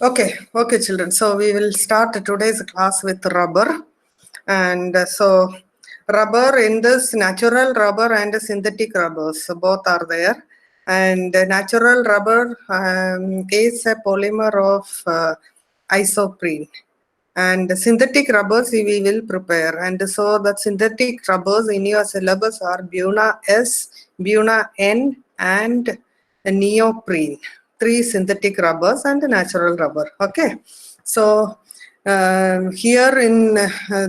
Okay, children. So we will start today's class with rubber. And so rubber, in this natural rubber and synthetic rubbers, so both are there. And natural rubber is a polymer of isoprene. And synthetic rubbers we will prepare. And so the synthetic rubbers in your syllabus are Buna S, Buna N, and neoprene. 3 synthetic rubbers and natural rubber. Okay. So here in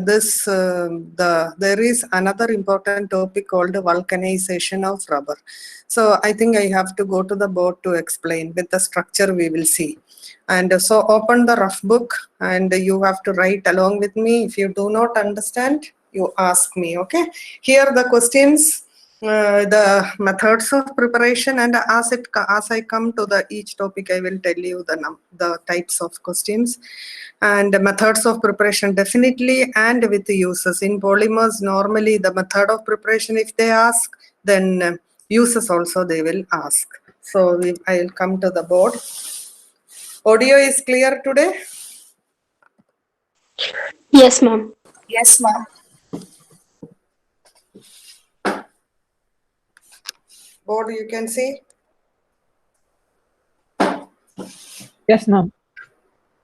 this, there is another important topic called vulcanization of rubber. So I think I have to go to the board to explain. With the structure we will see. And so open the rough book and you have to write along with me. If you do not understand, you ask me. Okay. Here the questions, the methods of preparation, and as I come to the each topic, I will tell you the types of questions and methods of preparation definitely, and with the uses. In polymers, normally the method of preparation if they ask, then uses also they will ask. So I will come to the board. Audio is clear today? Yes, ma'am. Yes, ma'am. Board you can see? Yes, ma'am.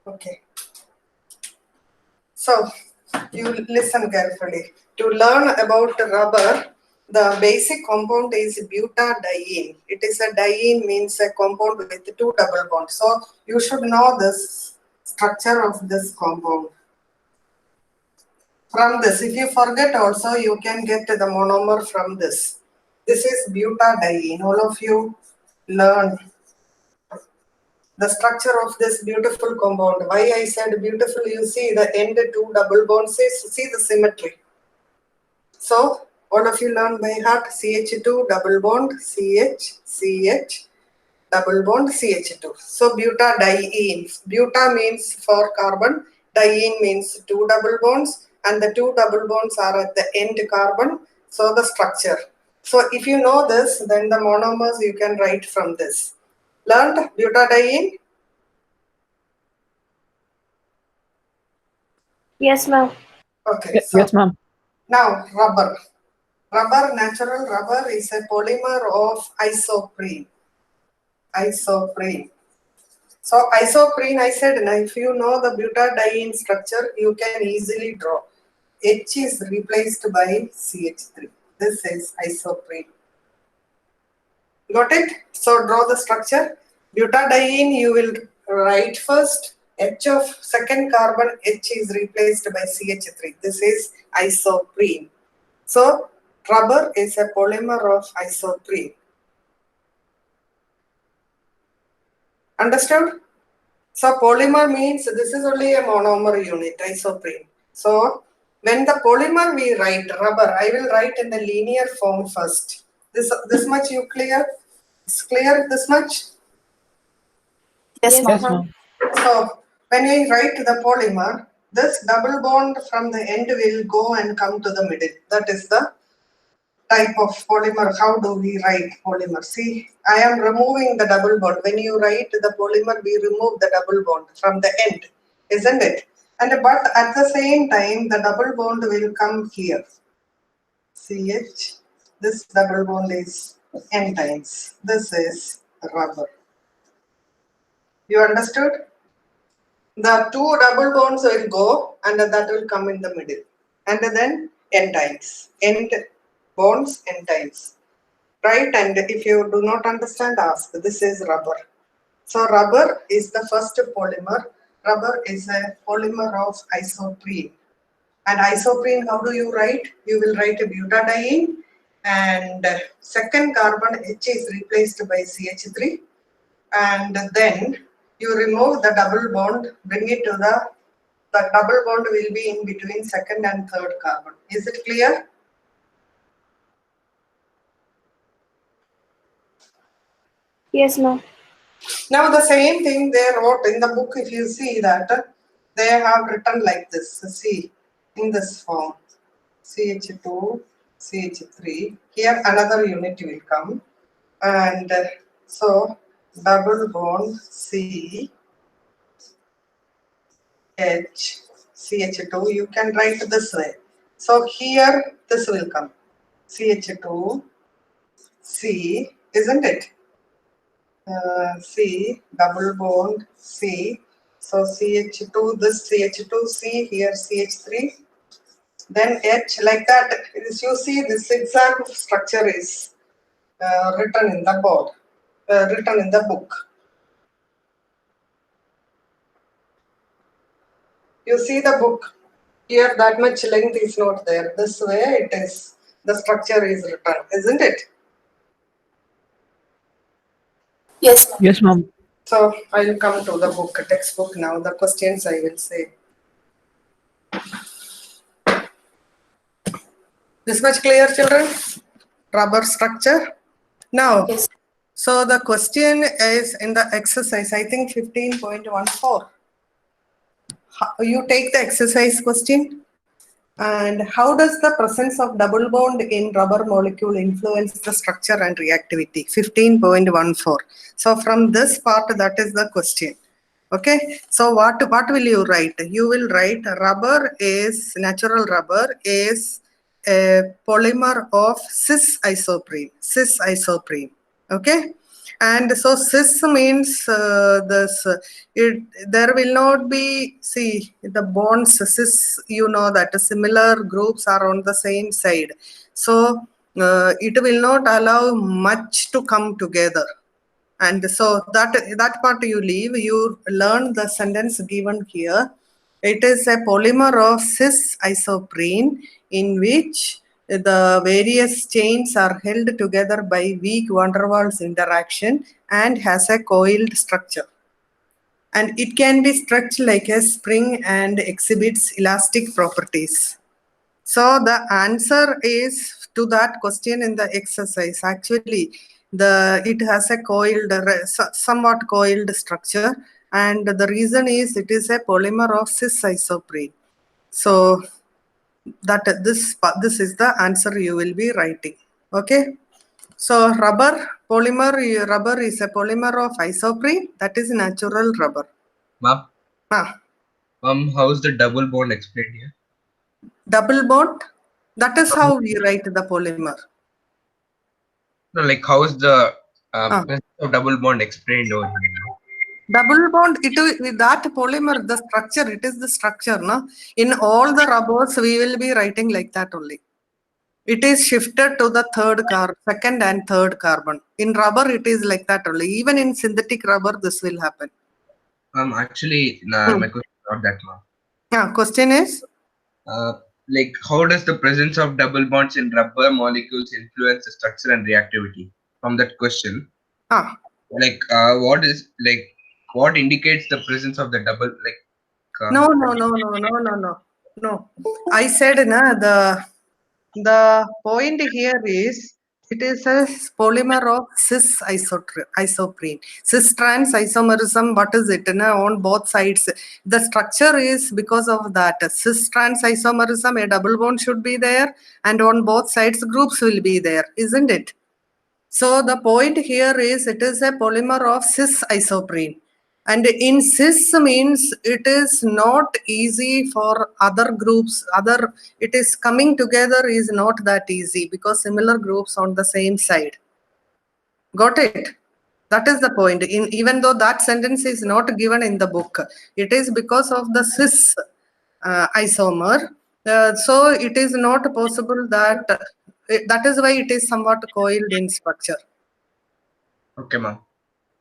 Okay. So you listen carefully. To learn about rubber, the basic compound is butadiene. It is a diene, means a compound with 2 double bonds. So you should know this structure of this compound. From this, if you forget also, you can get the monomer from this. This is butadiene. All of you learn the structure of this beautiful compound. Why I said beautiful, you see the end 2 double bonds, see the symmetry. So all of you learn by heart. CH2 double bond, CH, double bond, CH2. So butadiene. Buta means 4 carbon, diene means 2 double bonds, and the 2 double bonds are at the end carbon. So the structure. So if you know this, then the monomers you can write from this. Learned butadiene? Yes, ma'am. Okay. So Yes, ma'am. now rubber. Rubber, natural rubber is a polymer of isoprene. Isoprene. So isoprene, I said, now if you know the butadiene structure, you can easily draw. H is replaced by CH3. This is isoprene. Got it? So draw the structure. Butadiene you will write first. H of second carbon, H is replaced by CH3. This is isoprene. So rubber is a polymer of isoprene. Understood? So polymer means this is only a monomer unit, isoprene. So when the polymer we write rubber, I will write in the linear form first. This much you clear? It's clear this much? Yes, Yes, ma'am. ma'am. So when we write the polymer, this double bond from the end will go and come to the middle. That is the type of polymer. How do we write polymer? See, I am removing the double bond. When you write the polymer, we remove the double bond from the end, isn't it? And but at the same time, the double bond will come here. CH, this double bond is N times. This is rubber. You understood? The 2 double bonds will go and that will come in the middle. And then N times. End bonds, N times. Right? And if you do not understand, ask. This is rubber. So rubber is the first polymer. Rubber is a polymer of isoprene. And isoprene, how do you write? You will write a butadiene and second carbon H is replaced by CH3. And then you remove the double bond, bring it to the double bond will be in between second and third carbon. Is it clear? Yes, ma'am. Now the same thing they wrote in the book, if you see that they have written like this. See, in this form, CH2 CH3. Here another unit will come. And so double bond C, H, CH2, you can write this way. So here this will come. CH2, C, isn't it? C, double bond C. So CH2, this CH2, C, here CH3. Then H, like that. As you see, this exact structure is written in the board, written in the book. You see the book. Here that much length is not there. This way it is, the structure is written, isn't it? Yes, ma'am. Yes, ma'am. So I will come to the book, textbook now. The questions I will say. This much clear, children? Rubber structure. Now, Yes. so the question is in the exercise, I think 15.14. You take the exercise question. And how does the presence of double bond in rubber molecule influence the structure and reactivity? 15.14. So from this part, that is the question. Okay. So what will you write? You will write natural rubber is a polymer of cis isoprene. Okay. And so cis means there will not be, see, the bonds cis, you know that similar groups are on the same side. So it will not allow much to come together. And so that part you leave, you learn the sentence given here. It is a polymer of cis isoprene in which the various chains are held together by weak van der Waals interaction and has a coiled structure. And it can be stretched like a spring and exhibits elastic properties. So the answer is to that question in the exercise. Actually, it has a somewhat coiled structure, and the reason is it is a polymer of cis isoprene. So this is the answer you will be writing. Okay. So rubber is a polymer of isoprene, that is natural rubber. Ma'am, how's the double bond explained here? Double bond, that is how we write the polymer. No, like how is the presence of double bond explained over here? Double bond, with that polymer, the structure, it is the structure, no? In all the rubbers, we will be writing like that only. It is shifted to the second and third carbon. In rubber, it is like that only. Even in synthetic rubber, this will happen. Actually, my question is not that, ma'am. Yeah, question is? Like how does the presence of double bonds in rubber molecules influence the structure and reactivity? From that question, like what indicates the presence of the double, like No. I said the point here is it is a polymer of cis isoprene. Cis trans isomerism, what is it? On both sides. The structure is because of that. Cis trans isomerism, a double bond should be there, and on both sides groups will be there, isn't it? So the point here is it is a polymer of cis isoprene. And in cis means it is not easy for other groups, it is coming together is not that easy because similar groups on the same side. Got it? That is the point. Even though that sentence is not given in the book, it is because of the cis isomer. So it is not possible that is why it is somewhat coiled in structure. Okay, ma'am.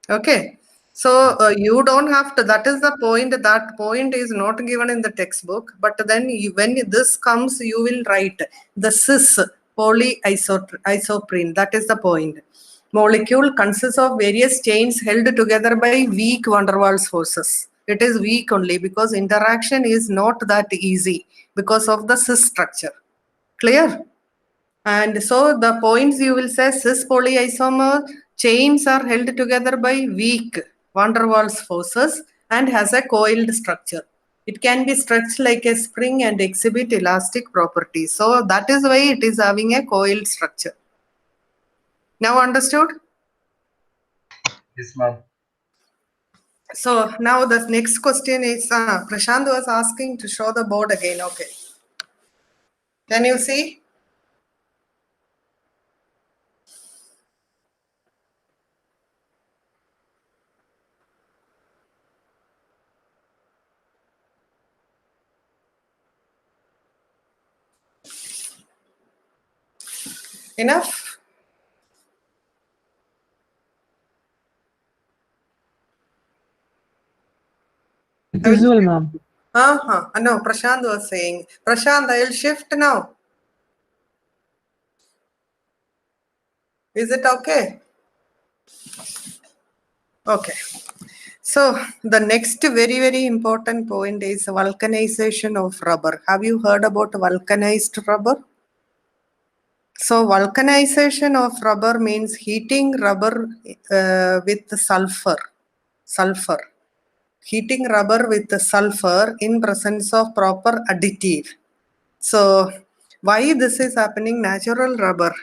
Okay. So you don't have to, that is the point, that point is not given in the textbook, but then when this comes, you will write the cis polyisoprene, that is the point. Molecule consists of various chains held together by weak van der Waals forces. It is weak only because interaction is not that easy because of the cis structure. Clear? And so the points you will say cis polyisomer chains are held together by weak van der Waals forces and has a coiled structure. It can be stretched like a spring and exhibit elastic properties. So that is why it is having a coiled structure. Now understood? Yes, ma'am. So now the next question is, Prashant was asking to show the board again. Okay. Can you see? Enough? Visual, ma'am. No, Prashant was saying. Prashant, I will shift now. Is it okay? Okay. So the next very, very important point is vulcanization of rubber. Have you heard about vulcanized rubber? So vulcanization of rubber means heating rubber with sulfur. Heating rubber with sulfur in presence of proper additive. So why this is happening? Natural rubber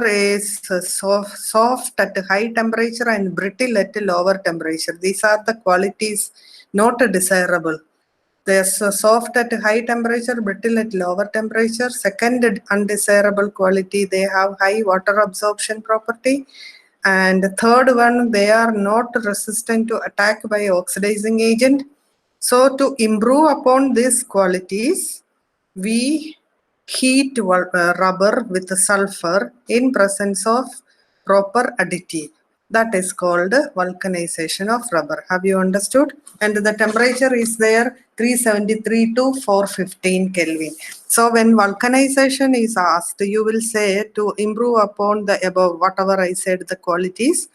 is soft at high temperature and brittle at lower temperature. These are the qualities not desirable. They are soft at high temperature, brittle at lower temperature. Second undesirable quality, they have high water absorption property. And third one, they are not resistant to attack by oxidizing agent. So to improve upon these qualities, we heat rubber with sulfur in presence of proper additive. That is called vulcanization of rubber. Have you understood? And the temperature is there 373 to 415 Kelvin. So when vulcanization is asked, you will say to improve upon the above, whatever I said, the qualities,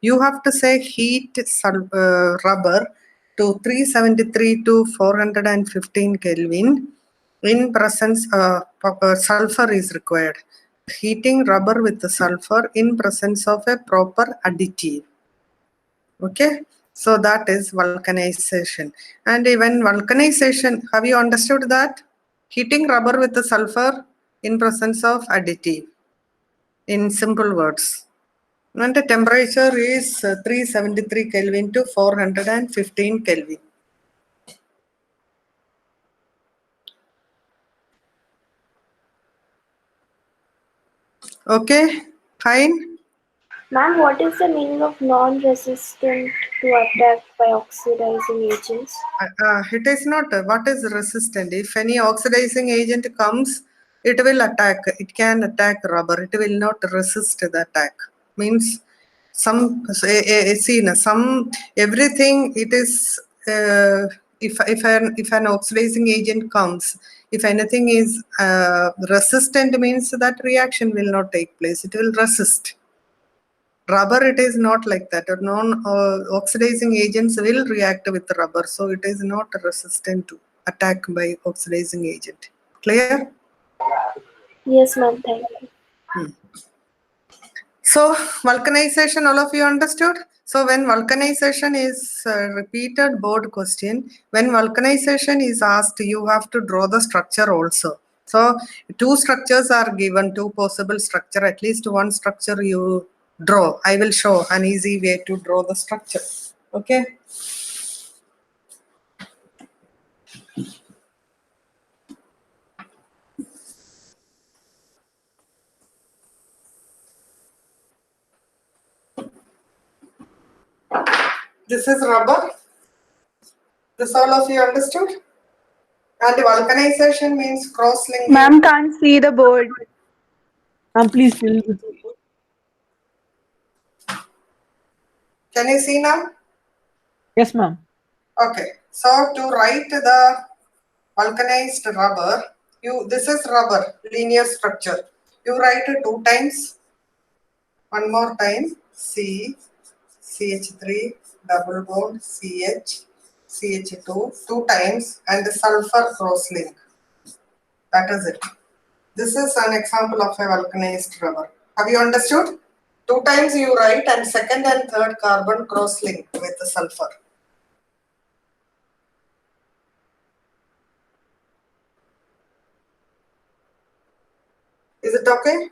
you have to say heat rubber to 373 to 415 Kelvin. In presence, sulfur is required. Heating rubber with the sulfur in presence of a proper additive. Okay, so that is vulcanization. And even vulcanization, have you understood that? Heating rubber with the sulfur in presence of additive. In simple words. And the temperature is 373 Kelvin to 415 Kelvin. Okay, fine. Ma'am, what is the meaning of non-resistant to attack by oxidizing agents? It is not. What is resistant? If any oxidizing agent comes, it will attack. It can attack rubber. It will not resist the attack. Means some everything. It is if an oxidizing agent comes, if anything is resistant, means that reaction will not take place. It will resist. Rubber, it is not like that. Non-oxidizing agents will react with rubber, so it is not resistant to attack by oxidizing agent. Clear? Yes, ma'am. Thank you. So vulcanization, all of you understood? So when vulcanization is repeated board question, when vulcanization is asked, you have to draw the structure also. So two structures are given, two possible structure, at least one structure you draw. I will show an easy way to draw the structure. Okay. This is rubber. This all of you understood? And vulcanization means cross-linking. Ma'am can't see the board. Ma'am, please fill it. Can you see now? Yes, ma'am. Okay. So to write the vulcanized rubber, this is rubber, linear structure. You write it 2 times. One more time. CH3, double bond, CH2, 2 times, and sulfur cross-link. That is it. This is an example of a vulcanized rubber. Have you understood? 2 times you write and second and third carbon cross-link with the sulfur. okay?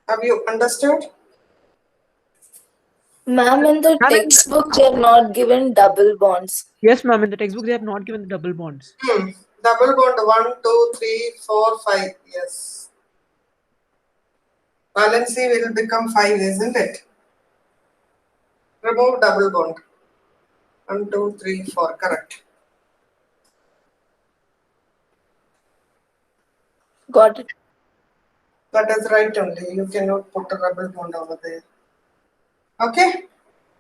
Have you understood? Ma'am, in the textbook, they are not given double bonds. Yes, ma'am. In the textbook, they have not given the double bonds. Double bond 1, 2, 3, 4, 5. Yes. Valency will become 5, isn't it? Remove double bond. 1, 2, 3, 4. Correct. Got it. That is right only. You cannot put a double bond over there. Okay.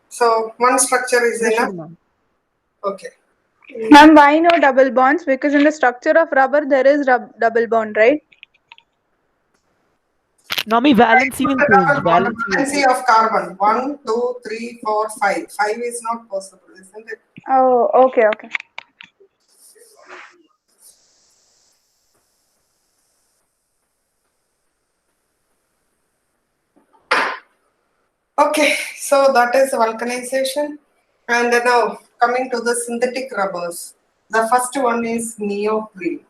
So one structure is enough. Okay. Ma'am, why no double bonds? Because in the structure of rubber, there is double bond, right? Nami, valency will change. Valency of carbon. 1, 2, 3, 4, 5. 5 is not possible, isn't it? Oh, okay, okay. Okay, so that is vulcanization. And now coming to the synthetic rubbers. The first one is neoprene.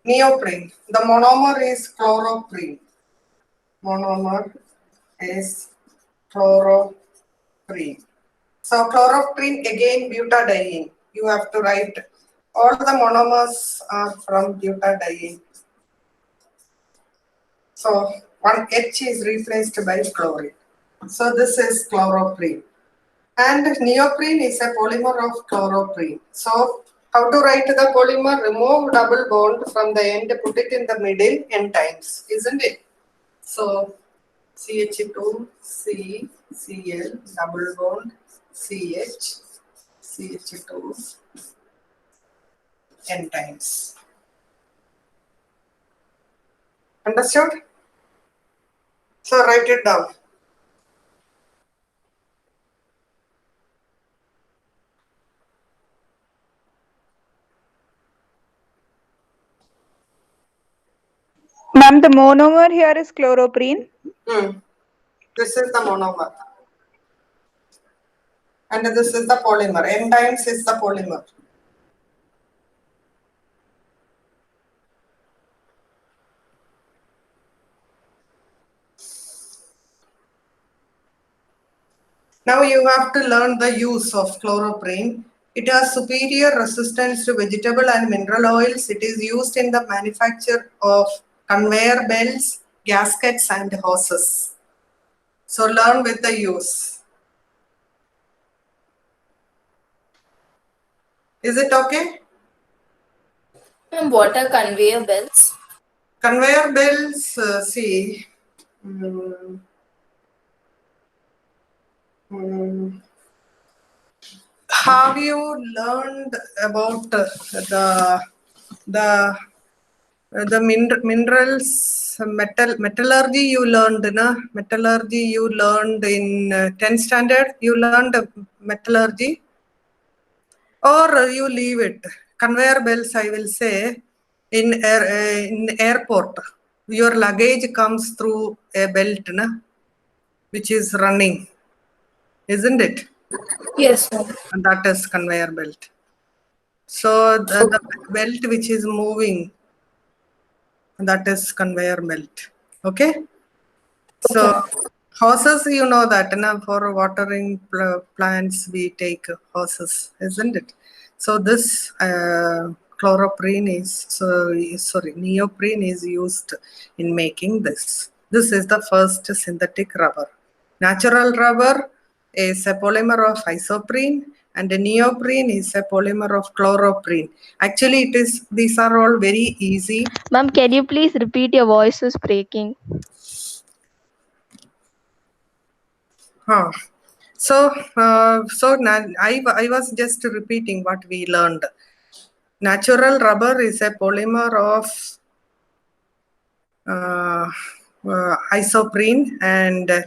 Neoprene. The monomer is chloroprene. Monomer is chloroprene. So chloroprene again butadiene. You have to write all the monomers are from butadiene. So one H is replaced by chlorine. So this is chloroprene. And neoprene is a polymer of chloroprene. So how to write the polymer? Remove double bond from the end, put it in the middle n times, isn't it? So CH2, C, Cl, double bond, CH, CH2, n times. Understood? So write it down. Ma'am, the monomer here is chloroprene. This is the monomer. And this is the polymer. N times is the polymer. Now you have to learn the use of chloroprene. It has superior resistance to vegetable and mineral oils. It is used in the manufacture of conveyor belts, gaskets, and hoses. So learn with the use. Is it okay? And what are conveyor belts? Conveyor belts, see. Have you learned about the minerals, metallurgy you learned, na? Metallurgy you learned in 10th standard, you learned metallurgy, or you leave it. Conveyor belts, I will say, in airport, your luggage comes through a belt, na? Which is running, isn't it? Yes, ma'am. And that is conveyor belt. So the belt which is moving, that is conveyor belt. Okay. So hoses, you know that for watering plants we take hoses, isn't it? So this chloroprene is neoprene is used in making this. This is the first synthetic rubber. Natural rubber is a polymer of isoprene, and the neoprene is a polymer of chloroprene. Actually, these are all very easy. Ma'am, can you please repeat? Your voice is breaking. So I was just repeating what we learned. Natural rubber is a polymer of isoprene, and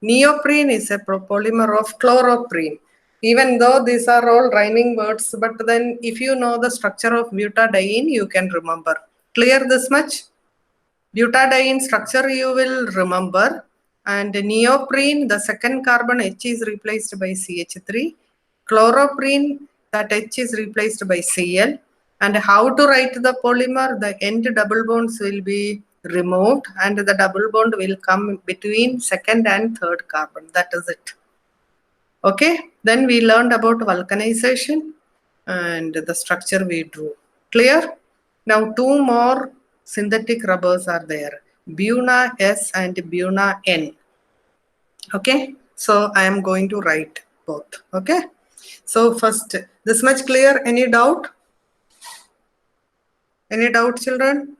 neoprene is a polymer of chloroprene. Even though these are all rhyming words, but then if you know the structure of butadiene, you can remember. Clear this much? Butadiene structure you will remember. And neoprene, the second carbon H is replaced by CH3. Chloroprene, that H is replaced by Cl. And how to write the polymer? The end double bonds will be removed and the double bond will come between second and third carbon. That is it. Okay, then we learned about vulcanization and the structure we drew. Clear? Now two more synthetic rubbers are there, Buna S and Buna N. Okay, so I am going to write both. Okay, so first, this much clear? Any doubt? Any doubt, children?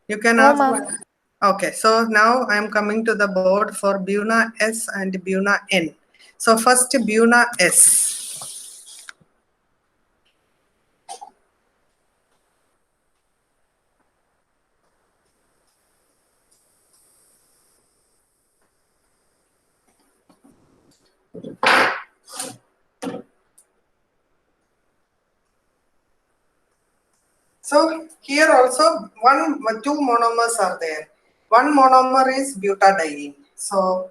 You can No, ask. ma'am. Okay, so now I am coming to the board for Buna S and Buna N. So first Buna S. So here also two monomers are there. One monomer is butadiene. So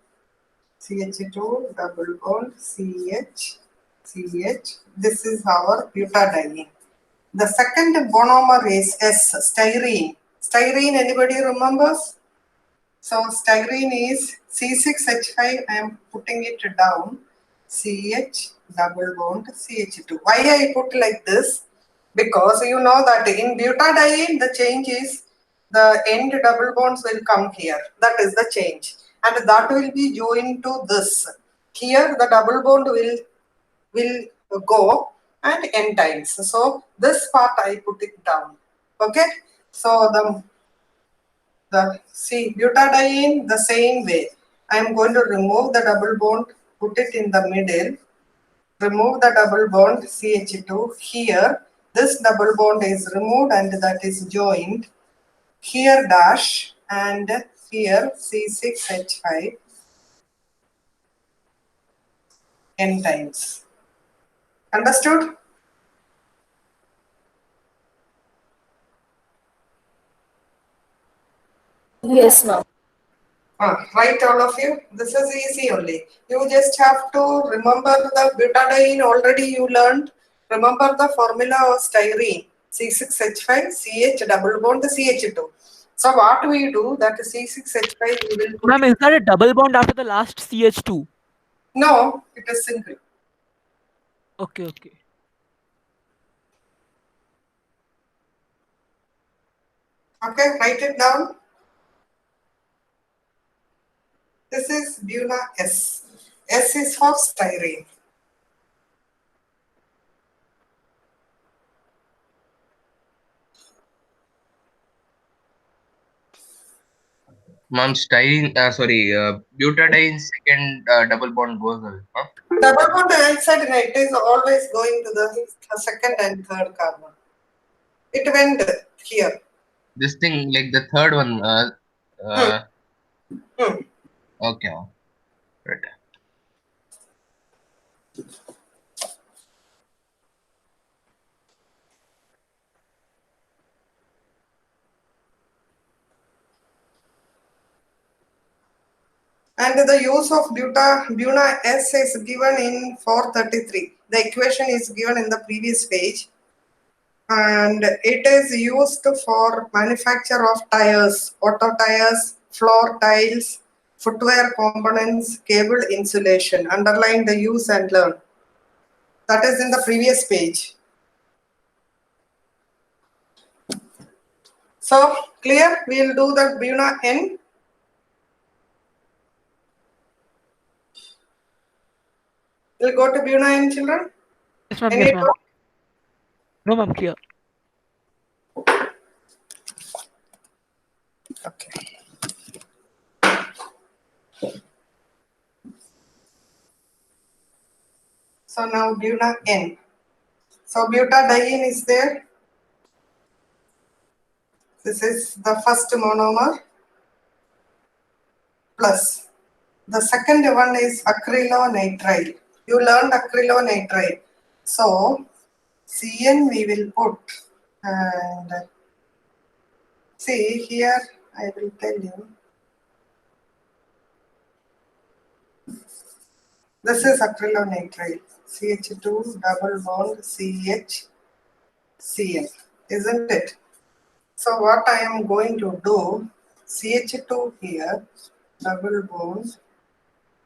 CH2 double bond CH, CH. This is our butadiene. The second monomer is S, styrene. Styrene, anybody remembers? So styrene is C6H5. I am putting it down. CH double bond CH2. Why I put like this? Because you know that in butadiene the change is the end double bonds will come here. That is the change, and that will be joined to this. Here the double bond will go and n times. So this part I put it down. Okay. So the see butadiene the same way. I am going to remove the double bond, put it in the middle. Remove the double bond CH2. Here, this double bond is removed and that is joined. Here dash and here C6H5 n times. Understood? Yes, ma'am. Right, all of you. This is easy only. You just have to remember the butadiene already you learned. Remember the formula of styrene C6H5 CH double bond CH2. So what we do that C6H5 we will put. Ma'am, is that a double bond after the last CH2? No, it is single. Okay, okay. Okay, write it down. This is Buna S. S is for styrene. Mom, butadiene second double bond goes away. Huh? Double bond I said it is always going to the second and third carbon. It went here. This thing, like the third one. Hmm. Okay. Right. And the use of Buna S is given in 433. The equation is given in the previous page. And it is used for manufacture of tires, auto tires, floor tiles, footwear components, cable insulation. Underline the use and learn. That is in the previous page. So clear? We will do the Buna N. We'll go to Buna N, children. Yes, ma'am. Any Yes, ma'am. doubt? No, ma'am. Clear. Okay. So now Buna N. So butadiene is there. This is the first monomer plus. The second one is acrylonitrile. You learned acrylonitrile. So CN we will put, and see here I will tell you. This is acrylonitrile. CH2 double bond CH Cn, isn't it? So what I am going to do, CH2 here, double bond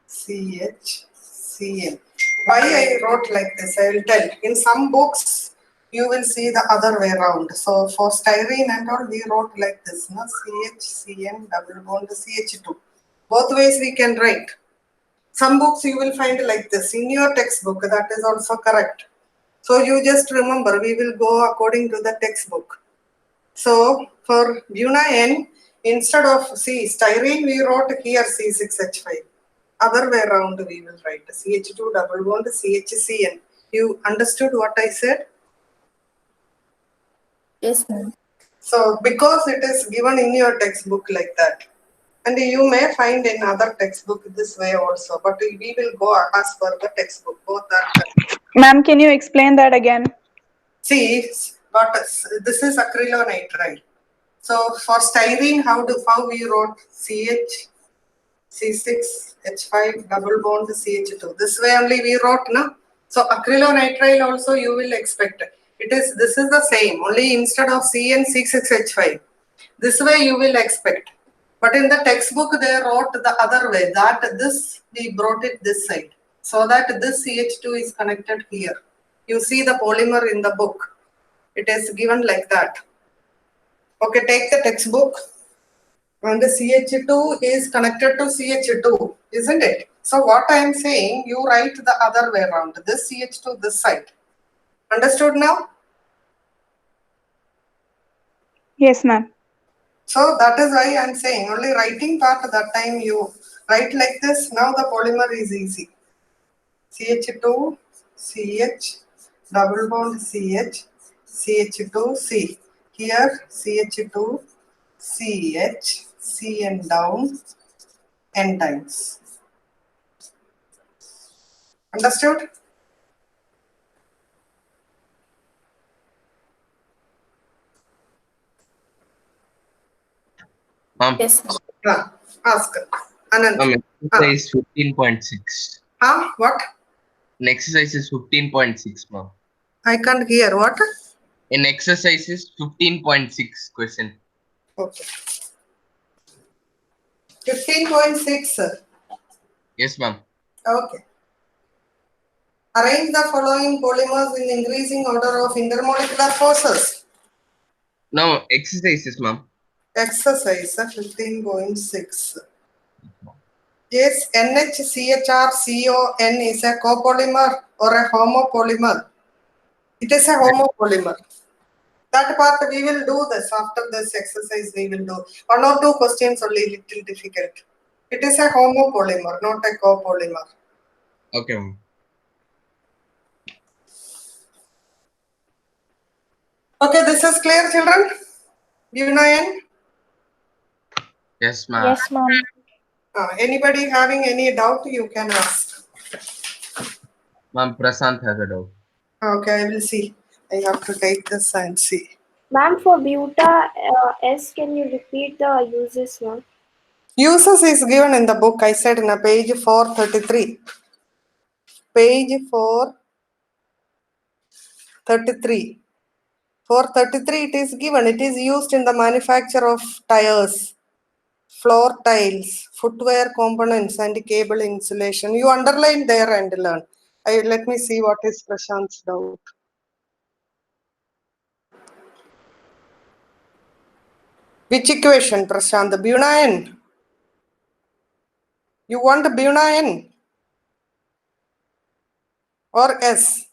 CH Cn. Why I wrote like this, I will tell. In some books, you will see the other way around. So for styrene and all, we wrote like this, no? CHCN double bond CH2. Both ways we can write. Some books you will find like this. In your textbook, that is also correct. So you just remember, we will go according to the textbook. So for buna-N, instead of styrene, we wrote here C6H5. Other way around, we will write CH2 double bond CHCN. You understood what I said? Yes, ma'am. So because it is given in your textbook like that, and you may find in other textbook this way also, but we will go as per the textbook. Both are correct. Ma'am, can you explain that again? See, but this is acrylonitrile. So for styrene, how we wrote CH C6H5 double bond CH2. This way only we wrote, no? So acrylonitrile also you will expect. This is the same, only instead of CN C6H5. This way you will expect. But in the textbook they wrote the other way, that this we brought it this side. So that this CH2 is connected here. You see the polymer in the book. It is given like that. Okay, take the textbook. And the CH2 is connected to CH2, isn't it? So what I am saying, you write the other way around. This CH2 this side. Understood now? Yes, ma'am. So that is why I am saying, only writing part that time you write like this. Now the polymer is easy. CH2, CH, double bond CH, CH2, C. Here CH2, CH, Cn down, N times. Understood? Yes, ma'am. Ask. Anand. Exercise 15.6. What? In exercise is 15.6, ma'am. I can't hear. What? In exercise is 15.6 question. Okay. 15.6. Yes, ma'am. Okay. Arrange the following polymers in increasing order of intermolecular forces. Now, exercises, ma'am. Exercise 15.6. Yes, NHCHRCON is a copolymer or a homopolymer. It is a homopolymer. That part we will do this. After this exercise we will do. 1 or 2 questions only, little difficult. It is a homopolymer, not a copolymer. Okay, ma'am. Okay, this is clear, children? Buna-N? Yes, ma'am. Yes, ma'am. Anybody having any doubt, you can ask. Ma'am, Prasant has a doubt. Okay, I will see. I have to take this and see. Ma'am, for buta S, can you repeat the uses, ma'am? Uses is given in the book, I said in a page 433. Page 433. 433 it is given. It is used in the manufacture of tires, floor tiles, footwear components and cable insulation. You underline there and learn. Let me see what is Prashant's doubt. Which equation, Prashant? Buna-N? You want Buna-N? Or S?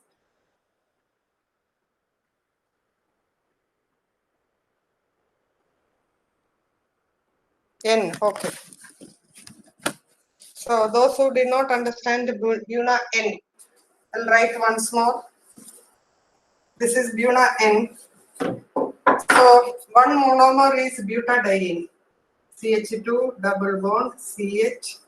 N, okay. So those who did not understand Buna-N, I'll write once more. This is Buna-N. So one monomer is butadiene. CH2 double bond CH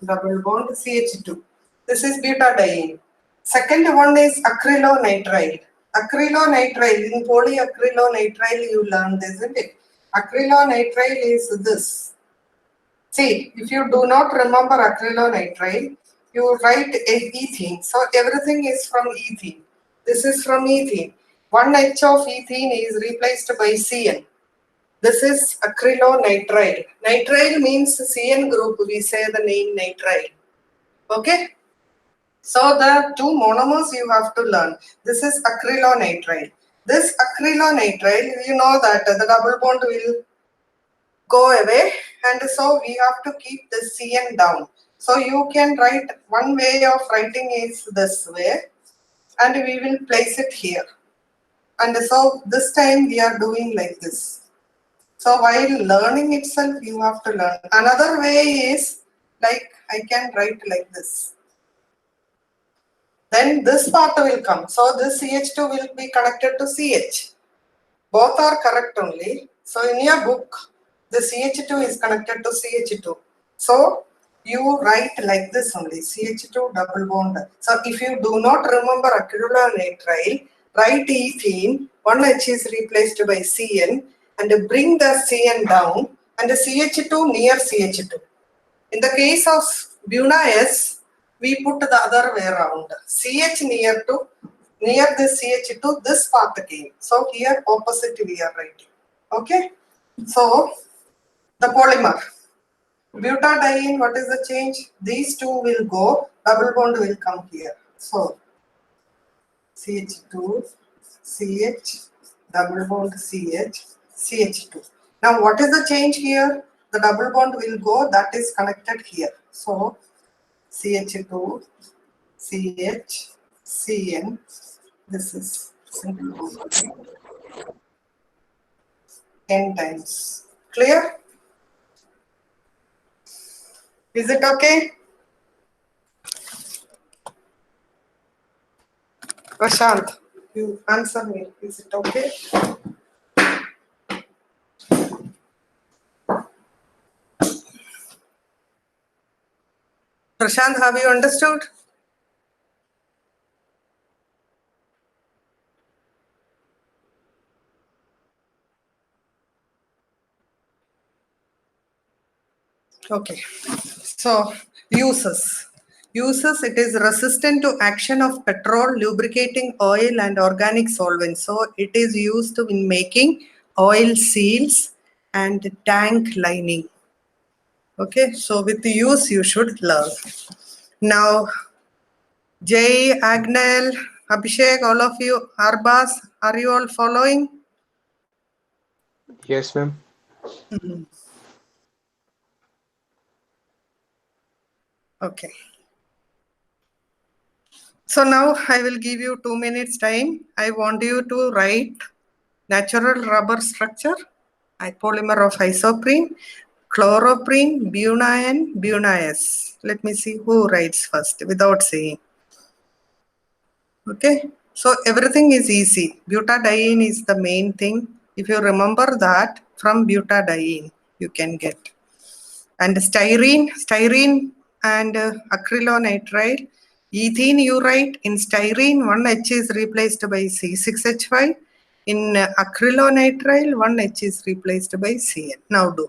double bond CH2. This is butadiene. Second one is acrylonitrile. Acrylonitrile, in polyacrylonitrile you learned, isn't it? Acrylonitrile is this. See, if you do not remember acrylonitrile, you write ethene. So everything is from ethene. This is from ethene. One H of ethene is replaced by CN. This is acrylonitrile. Nitrile means CN group. We say the name nitrile. Okay. So the two monomers you have to learn. This is acrylonitrile. This acrylonitrile, you know that the double bond will go away, and so we have to keep the CN down. So you can write, one way of writing is this way, and we will place it here. And so this time we are doing like this. So while learning itself, you have to learn. Another way is like I can write like this. Then this part will come. So this CH2 will be connected to CH. Both are correct only. So in your book, the CH2 is connected to CH2. So you write like this only, CH2 double bond. So if you do not remember acrylonitrile, write ethene, one H is replaced by CN, and bring the CN down, and the CH2 near CH2. In the case of Buna-S, we put the other way around. CH near the CH2, this part came. So here opposite we are writing. Okay. So the polymer. Butadiene, what is the change? These two will go, double bond will come here. So CH2, CH, double bond CH, CH2. Now what is the change here? The double bond will go, that is connected here. So CH2, CH, CN, this is simple bond. 10 times. Clear? Is it okay? Prashant, you answer me. Is it okay? Prashant, have you understood? Okay. So uses. Uses, it is resistant to action of petrol, lubricating oil and organic solvents. So it is used in making oil seals and tank lining. Okay, so with the use you should learn. Now Jay, Agnel, Abhishek, all of you, Arbas, are you all following? Yes, ma'am. Okay. So now I will give you 2 minutes time. I want you to write natural rubber structure, polymer of isoprene, chloroprene, Buna-N, Buna-S. Let me see who writes first without saying. Okay. So everything is easy. Butadiene is the main thing. If you remember that, from butadiene you can get. And styrene and acrylonitrile. Ethene you write in styrene, one H is replaced by C6H5. In acrylonitrile, one H is replaced by Cn. Now do.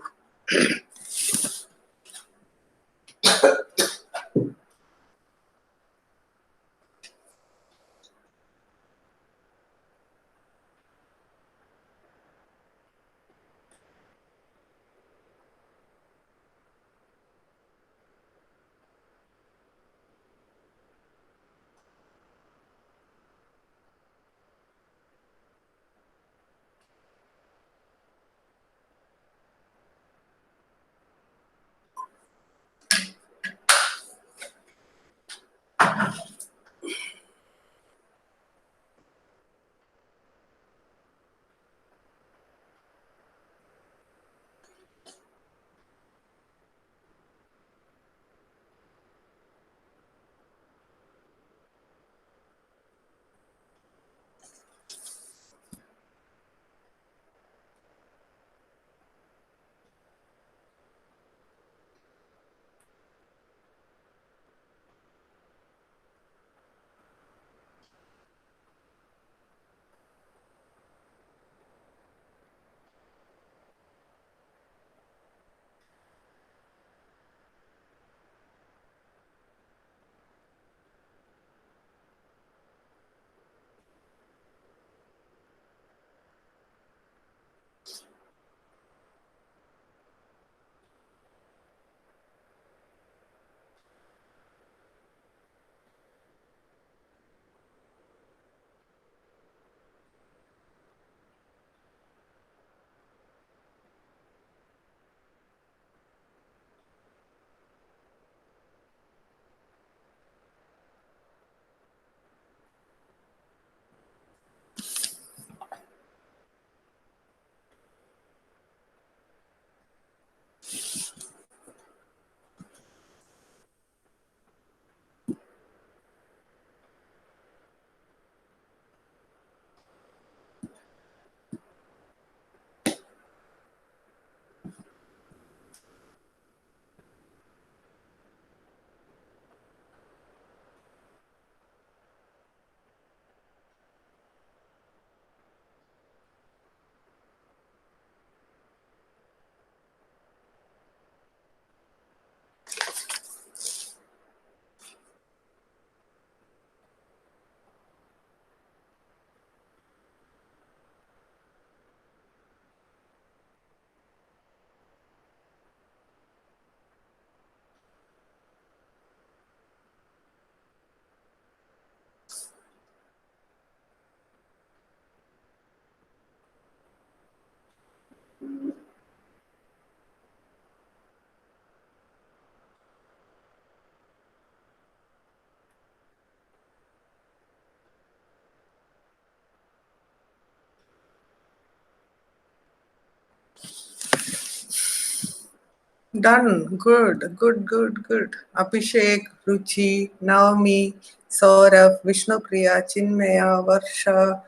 Done. Good, good, good, good. Abhishek, Ruchi, Naomi, Saurav, Vishnupriya, Chinmaya, Varsha,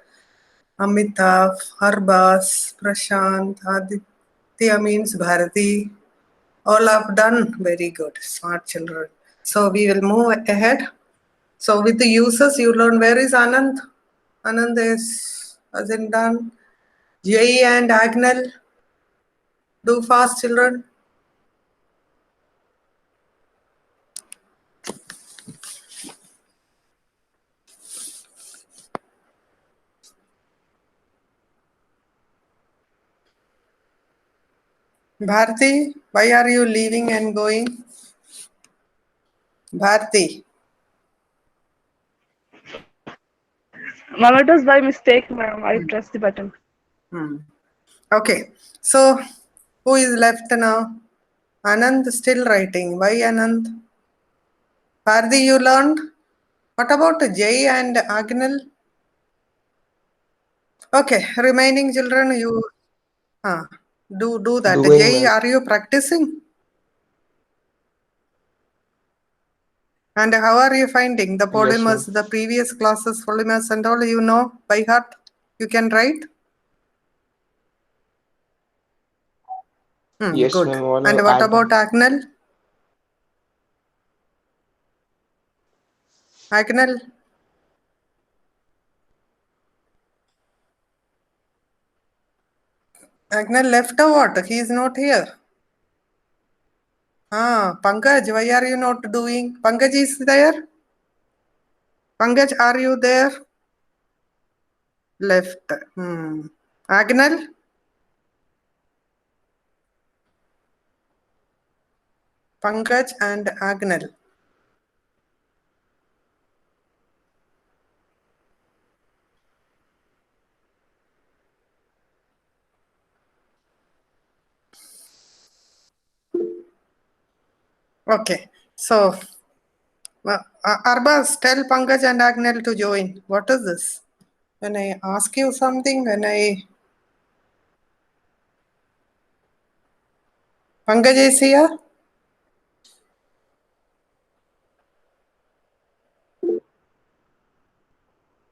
Amitav, Harbas, Prashant, Aditya means Bharati. All have done very good. Smart children. So we will move ahead. So with the users, you learn where is Anand? Anand is hasn't done. Jai and Agnel. Do fast, children. Bharti, why are you leaving and going? Bharti. Ma'am, it was by mistake, ma'am. I pressed the button. Okay. So who is left now? Anand still writing. Why Anand? Bharti, you learned? What about Jay and Agnel? Okay, remaining children, you do that. Doing, Jay, ma'am. are you practicing? And how are you finding the Yes, polymers, the previous classes, polymers and all you know by heart? You can write? Yes, Good. ma'am. All And have what added. about Agnel? Agnel? Agnel left or what? He is not here. Pankaj, why are you not doing? Pankaj is there? Pankaj, are you there? Left. Agnel? Pankaj and Agnel. Okay. So, Arbas, tell Pankaj and Agnel to join. What is this? When I ask you something, Pankaj is here?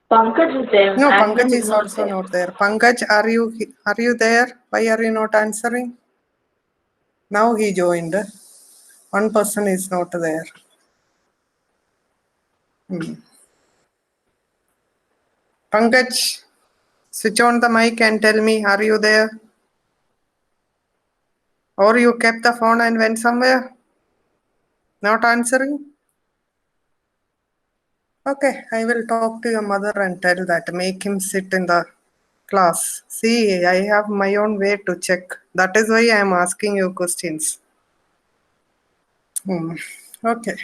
Pankaj is there. No, Agnel Pankaj is is not also there. not there. Pankaj, are you there? Why are you not answering? Now he joined. One person is not there. Pankaj, switch on the mic and tell me, are you there? Or you kept the phone and went somewhere? Not answering? Okay, I will talk to your mother and tell that. Make him sit in the class. See, I have my own way to check. That is why I am asking you questions. Okay.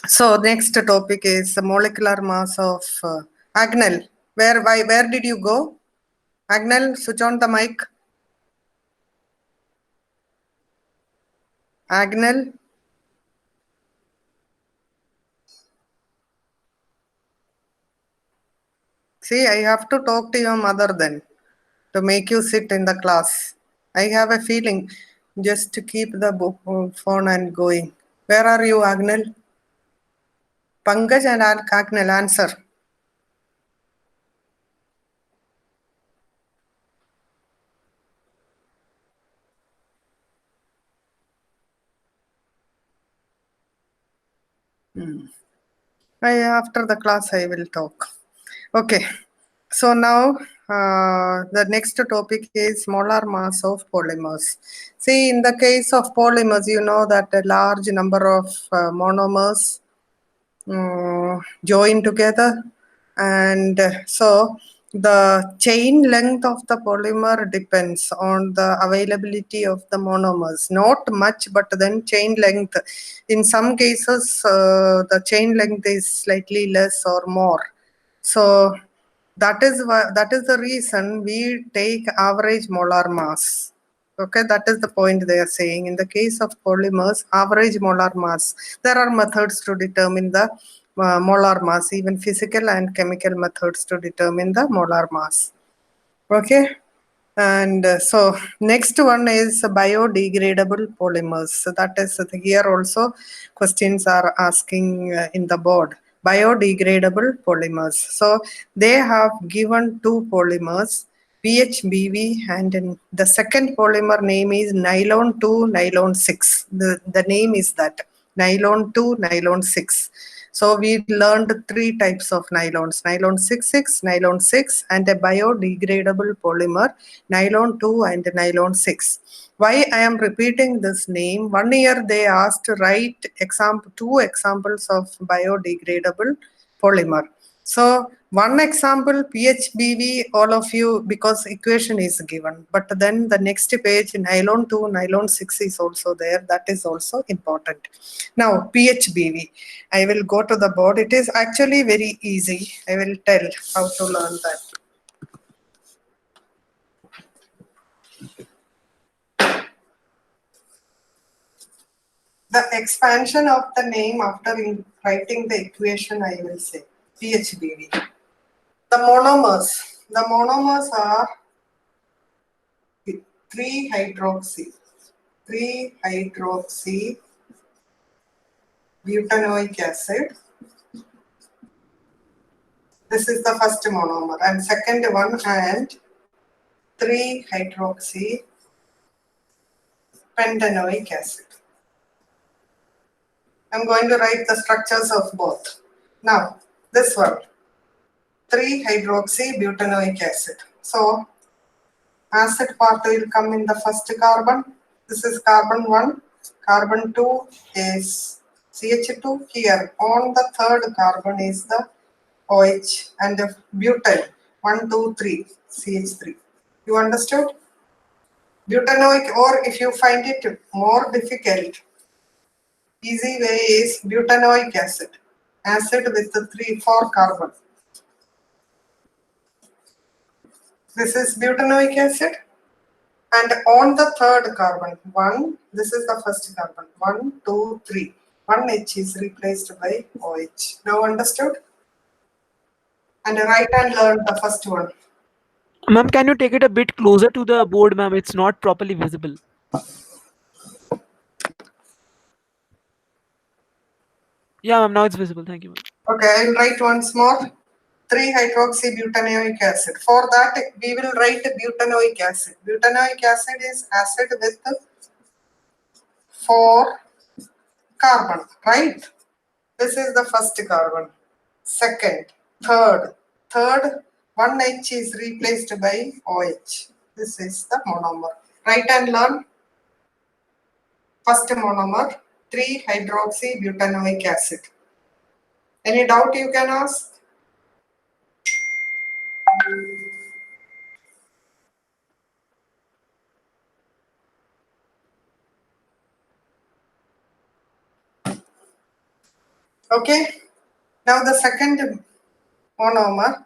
So next topic is the molecular mass of Agnel. Where did you go? Agnel, switch on the mic. Agnel. See, I have to talk to your mother then to make you sit in the class. I have a feeling just to keep the phone and going. Where are you, Agnel? Pankaj and Agnel, answer. After the class, I will talk. Okay. So now the next topic is molar mass of polymers. See, in the case of polymers, you know that a large number of monomers join together, and so the chain length of the polymer depends on the availability of the monomers. Not much, but then chain length. In some cases, the chain length is slightly less or more. So That is why, that is the reason we take average molar mass. Okay, that is the point they are saying. In the case of polymers, average molar mass. There are methods to determine the molar mass, even physical and chemical methods to determine the molar mass. Okay. And so next one is biodegradable polymers. So that is here also questions are asking in the board. Biodegradable polymers. So they have given two polymers, PHBV, and the second polymer name is nylon 2, nylon 6. The name is that nylon 2, nylon 6. So we learned three types of nylons, nylon 66, nylon 6, and a biodegradable polymer, nylon 2 and nylon 6. Why I am repeating this name? 1 year they asked to write two examples of biodegradable polymer. So one example, PHBV, all of you, because equation is given. But then the next page, nylon 2, nylon 6 is also there. That is also important. Now, PHBV. I will go to the board. It is actually very easy. I will tell how to learn that. The expansion of the name after writing the equation, I will say PHBV. The monomers are 3-hydroxy butanoic acid. This is the first monomer, and second one, and 3-hydroxy pentanoic acid. I'm going to write the structures of both. Now, this one, 3-hydroxy butanoic acid. So, acid part will come in the first carbon. This is carbon 1. Carbon 2 is CH2. Here, on the third carbon is the OH, and the butyl, 1, 2, 3, CH3. You understood? Butanoic, or if you find it more difficult, easy way is butanoic acid. Acid with the 4 carbon. This is butanoic acid. And on the third carbon, 1, this is the first carbon, 1, 2, 3. 1 H is replaced by OH. Now understood? And write and learn the first one. Ma'am, can you take it a bit closer to the board, ma'am? It's not properly visible. Yeah, ma'am, now it's visible. Thank you, ma'am. Okay, I'll write once more. 3-hydroxybutanoic acid. For that, we will write butanoic acid. Butanoic acid is acid with 4 carbon, right? This is the first carbon. Second, third, 1 H is replaced by OH. This is the monomer. Write and learn. First monomer, 3-hydroxybutanoic acid. Any doubt you can ask? Okay. Now the second monomer,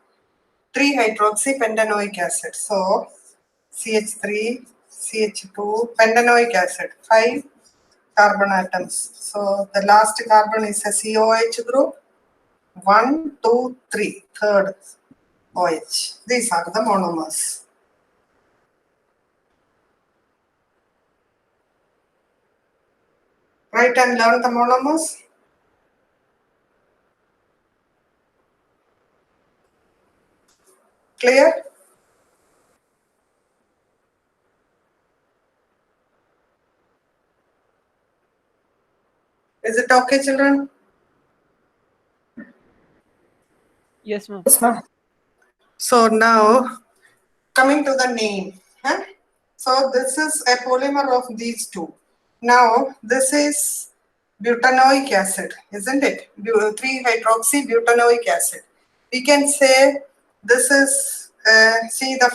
3-hydroxypentanoic acid. So CH3, CH2, pentanoic acid, 5 carbon atoms. So the last carbon is a COH group. 1, 2, 3, third OH. These are the monomers. Write and learn the monomers. Clear? Is it okay, children? Yes, ma'am. Yes, ma'am. So now, coming to the name. So this is a polymer of these two. Now, this is butanoic acid, isn't it? 3-hydroxybutanoic acid. We can say this is, see the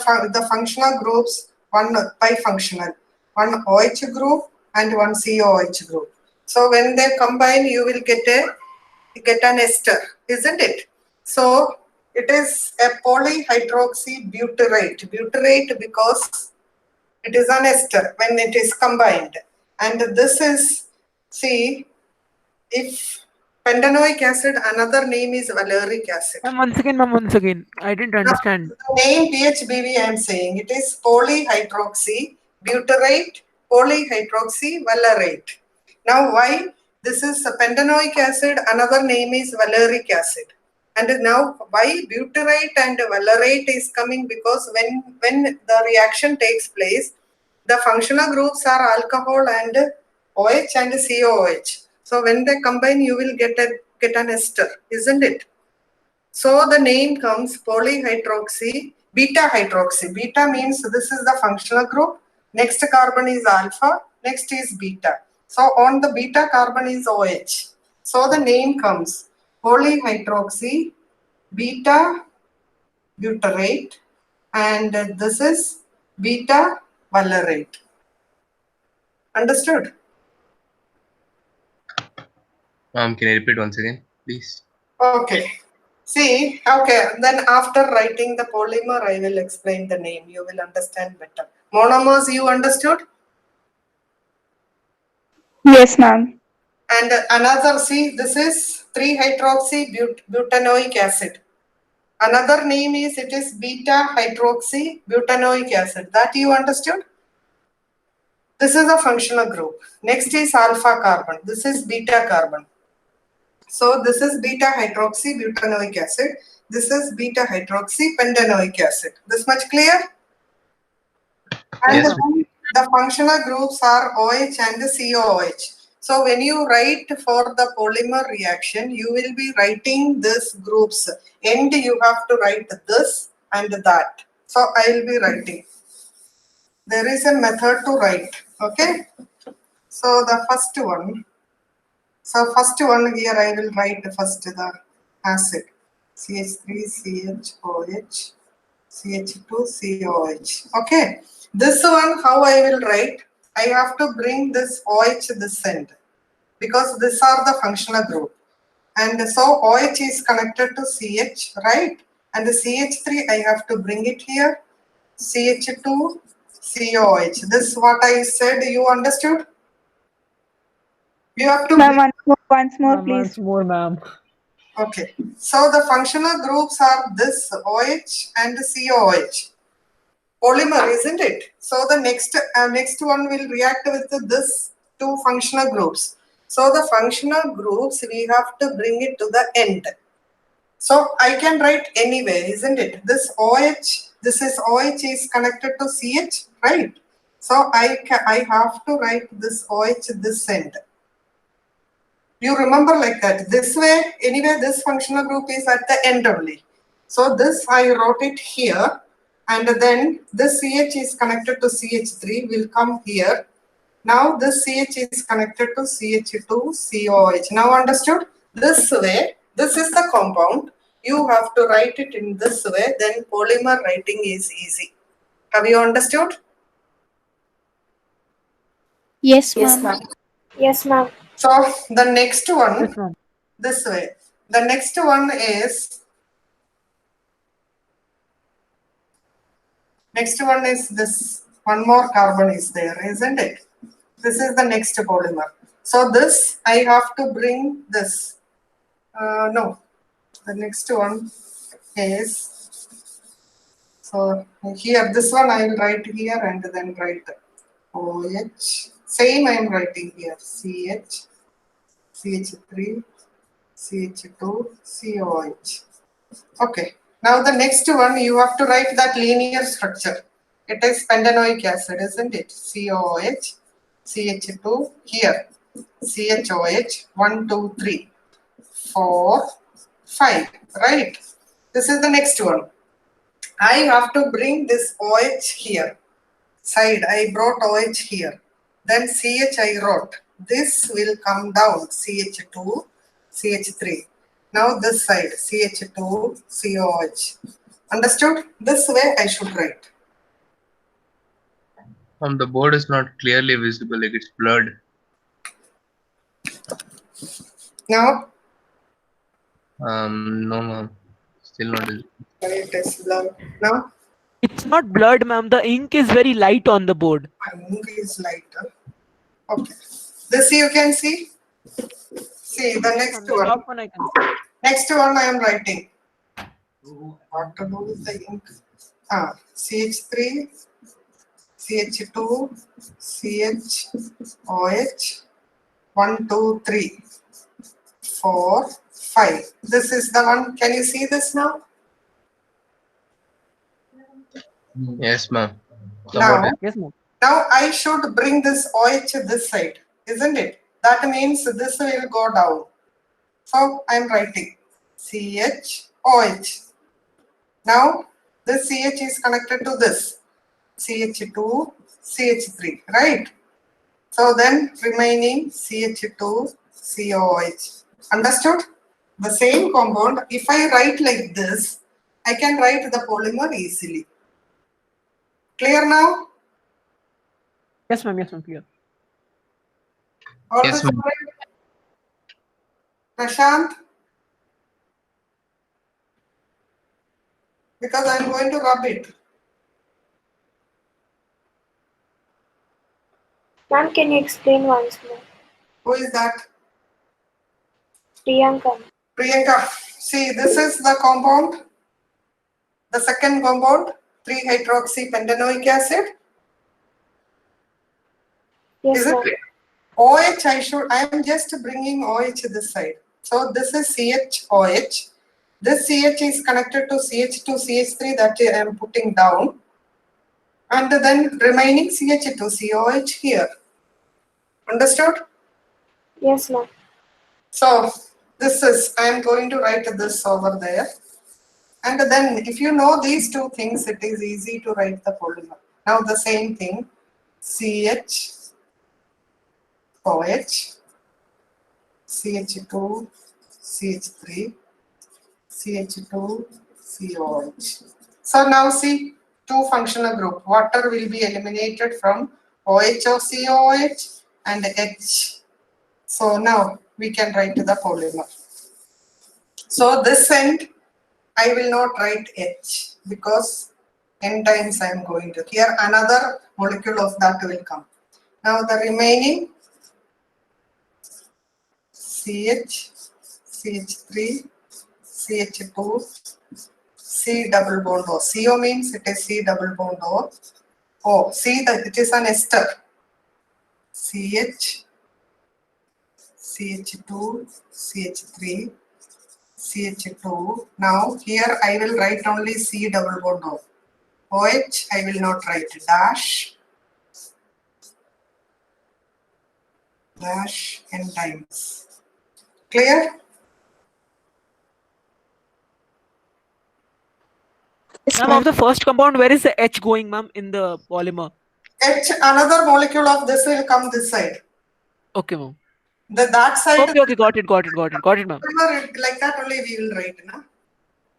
functional groups, one bifunctional, one OH group and one COH group. So when they combine, you will get an ester, isn't it? So It is a polyhydroxybutyrate. Butyrate because it is an ester when it is combined. And this is, see, if pentanoic acid, another name is valeric acid. Ma'am, once again. I didn't understand. The name PHBV I am saying, it is polyhydroxybutyrate, polyhydroxyvalerate. Now why? This is a pentanoic acid, another name is valeric acid. And now why butyrate and valerate is coming? Because when the reaction takes place, the functional groups are alcohol and OH and COOH. So when they combine, you will get an ester, isn't it? So the name comes polyhydroxy, beta hydroxy. Beta means this is the functional group. Next carbon is alpha, next is beta. So on the beta carbon is OH. So the name comes polyhydroxy, beta butyrate, and this is beta valerate. Understood? Can you repeat once again, please? Okay. See, okay, then after writing the polymer, I will explain the name. You will understand better. Monomers, you understood? Yes, ma'am. And another, see, this is 3-hydroxy-butanoic acid. Another name is, it is beta-hydroxy-butanoic acid. That you understood? This is a functional group. Next is alpha carbon. This is beta carbon. So this is beta-hydroxy-butanoic acid. This is beta-hydroxy-pentanoic acid. This much clear? And Yes. the functional groups are OH and COOH. So when you write for the polymer reaction, you will be writing these groups. And you have to write this and that. So I will be writing. There is a method to write. Okay. So the first one. So first one here I will write first the acid. CH3CHOH. CH2COH. Okay. This one, how I will write? I have to bring this OH this end because these are the functional group. And so OH is connected to CH, right? And the CH3, I have to bring it here. CH2COH. This what I said, you understood? You have to. Ma'am, once more, please. Once more, ma'am. Okay. So the functional groups are this OH and COH. Polymer, isn't it? So the next one will react with this two functional groups. So the functional groups, we have to bring it to the end. So I can write anyway, isn't it? This OH, this is OH is connected to CH, right? So I have to write this OH this end. You remember like that. This way, anyway, this functional group is at the end only. So this I wrote it here. And then this CH is connected to CH3 will come here. Now this CH is connected to CH2COH. Now understood? This way, this is the compound. You have to write it in this way, then polymer writing is easy. Have you understood? Yes, Yes, ma'am. ma'am. Yes, ma'am. So the next one, Yes, ma'am. this way. The next one is, this one more carbon is there, isn't it? This is the next polymer. So this, I have to bring this. No, the next one is, so here, this one I will write here and then write OH. Same I am writing here, CH, CH3, CH2, COH. Okay. Now the next one, you have to write that linear structure. It is pentanoic acid, isn't it? COOH, CH2, here, CHOH, 1, 2, 3, 4, 5, right? This is the next one. I have to bring this OH here, side, I brought OH here. Then CH I wrote. This will come down, CH2, CH3. Now this side, CH2, COH. Understood? This way I should write. The board is not clearly visible, like it's blurred. Now? No, ma'am. Still not visible. It is blurred. Now, It's not blurred, ma'am. The ink is very light on the board. my ink is lighter. Okay. This you can see. See the Yes, next ma'am. The one. top one I can see. Next one I am writing. What to do with the ink? CH3, CH2, CHOH, 1, 2, 3, 4, 5. This is the one. Can you see this now? Yes, ma'am. Now, Yes, ma'am. now I should bring this OH this side, isn't it? That means this will go down. So I am writing CHOH. Now this CH is connected to this CH2, CH3, right? So then remaining CH2, COH. Understood? The same compound, if I write like this, I can write the polymer easily. Clear now? Yes, ma'am. Yes, ma'am. Clear. All Yes, this ma'am. Prashant? Because I am going to rub it. Ma'am, can you explain once more? Who is that? Priyanka. Priyanka. See, this is the compound, the second compound, 3-hydroxypentanoic acid. Yes, Is ma'am. it? OH, I am just bringing OH this side. So this is CHOH. This CH is connected to CH2, CH3 that I am putting down. And then remaining CH2, COH here. Understood? Yes, ma'am. So this is, I am going to write this over there. And then if you know these two things, it is easy to write the polymer. Now the same thing, CH, OH, CH2, CH3, CH2, COH. So now see, two functional group. Water will be eliminated from OH or COH and H. So now we can write the polymer. So this end, I will not write H because n times I am going to. Here another molecule of that will come. Now the remaining CH, CH3, CH2, C double bond O. CO means it is C double bond O. O. See that it is an ester. CH, CH2, CH3, CH2. Now here I will write only C double bond O. OH I will not write. Dash n times. Clear? Ma'am, of the first compound, where is the H going, ma'am, in the polymer? H, another molecule of this will come this side. Okay, ma'am. That side. Okay. Got it, ma'am. Like that only we will write, na?